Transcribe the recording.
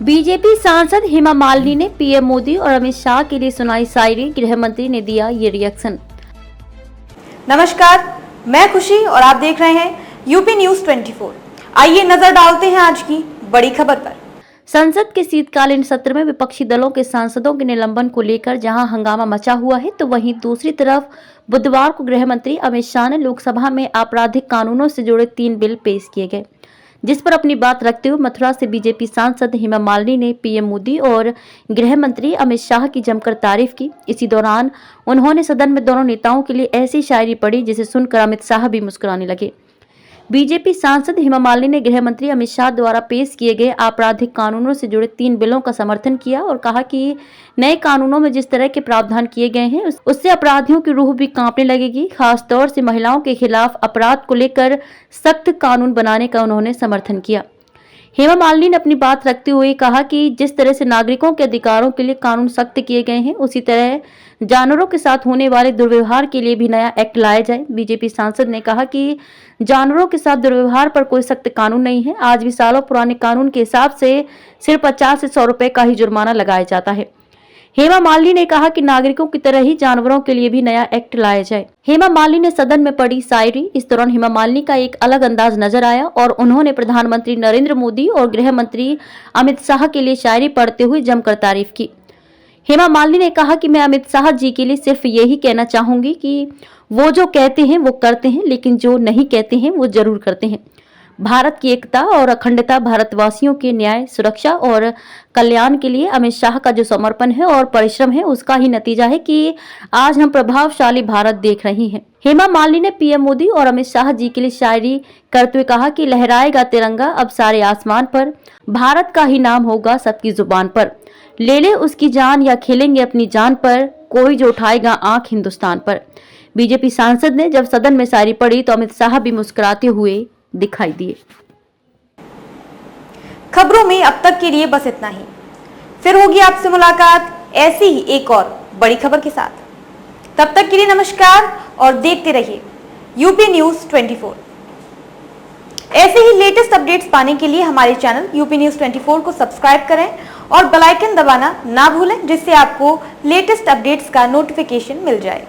BJP सांसद हेमा मालिनी ने PM Modi और अमित शाह के लिए सुनाई शायरी। गृह मंत्री ने दिया ये रिएक्शन। नमस्कार, मैं खुशी और आप देख रहे हैं यूपी न्यूज 24। आइए नजर डालते हैं आज की बड़ी खबर पर। संसद के शीतकालीन सत्र में विपक्षी दलों के सांसदों के निलंबन को लेकर जहां हंगामा मचा हुआ है, तो वहीं दूसरी तरफ बुधवार को गृह मंत्री अमित शाह ने लोकसभा में आपराधिक कानूनों से जुड़े 3 बिल पेश किए गए, जिस पर अपनी बात रखते हुए मथुरा से बीजेपी सांसद हेमा मालिनी ने पीएम मोदी और गृह मंत्री अमित शाह की जमकर तारीफ की। इसी दौरान उन्होंने सदन में दोनों नेताओं के लिए ऐसी शायरी पढ़ी जिसे सुनकर अमित शाह भी मुस्कुराने लगे। बीजेपी सांसद हेमा मालिनी ने गृह मंत्री अमित शाह द्वारा पेश किए गए आपराधिक कानूनों से जुड़े 3 बिलों का समर्थन किया और कहा कि नए कानूनों में जिस तरह के प्रावधान किए गए हैं उससे अपराधियों की रूह भी कांपने लगेगी। खासतौर से महिलाओं के खिलाफ अपराध को लेकर सख्त कानून बनाने का उन्होंने समर्थन किया। हेमा मालिनी ने अपनी बात रखते हुए कहा कि जिस तरह से नागरिकों के अधिकारों के लिए कानून सख्त किए गए हैं, उसी तरह जानवरों के साथ होने वाले दुर्व्यवहार के लिए भी नया एक्ट लाया जाए। बीजेपी सांसद ने कहा कि जानवरों के साथ दुर्व्यवहार पर कोई सख्त कानून नहीं है। आज भी सालों पुराने कानून के हिसाब से सिर्फ 50 से 100 रुपए का ही जुर्माना लगाया जाता है। हेमा मालिनी ने कहा कि नागरिकों की तरह ही जानवरों के लिए भी नया एक्ट लाया जाए। हेमा मालिनी ने सदन में पढ़ी शायरी। इस दौरान हेमा मालिनी का एक अलग अंदाज नजर आया और उन्होंने प्रधानमंत्री नरेंद्र मोदी और गृह मंत्री अमित शाह के लिए शायरी पढ़ते हुए जमकर तारीफ की। हेमा मालिनी ने कहा कि मैं अमित शाह जी के लिए सिर्फ यही कहना चाहूंगी कि वो जो कहते हैं वो करते हैं, लेकिन जो नहीं कहते हैं वो जरूर करते हैं। भारत की एकता और अखंडता, भारतवासियों के न्याय, सुरक्षा और कल्याण के लिए अमित शाह का जो समर्पण है और परिश्रम है, उसका ही नतीजा है कि आज हम प्रभावशाली भारत देख रहे हैं। हेमा मालिनी ने पीएम मोदी और अमित शाह जी के लिए शायरी करते हुए कहा कि लहराएगा तिरंगा अब सारे आसमान पर, भारत का ही नाम होगा सबकी जुबान पर, ले ले उसकी जान या खेलेंगे अपनी जान पर, कोई जो उठाएगा आंख हिंदुस्तान पर। बीजेपी सांसद ने जब सदन में शायरी पढ़ी तो अमित शाह भी मुस्कुराते हुए दिखाई दिए। खबरों में अब तक के लिए बस इतना ही। फिर होगी आपसे मुलाकात ऐसी ही एक और बड़ी खबर के साथ। तब तक के लिए नमस्कार और देखते रहिए यूपी न्यूज 24। ऐसे ही लेटेस्ट अपडेट्स पाने के लिए हमारे चैनल यूपी न्यूज 24 को सब्सक्राइब करें और बेल आइकन दबाना ना भूलें, जिससे आपको लेटेस्ट अपडेट्स का नोटिफिकेशन मिल जाए।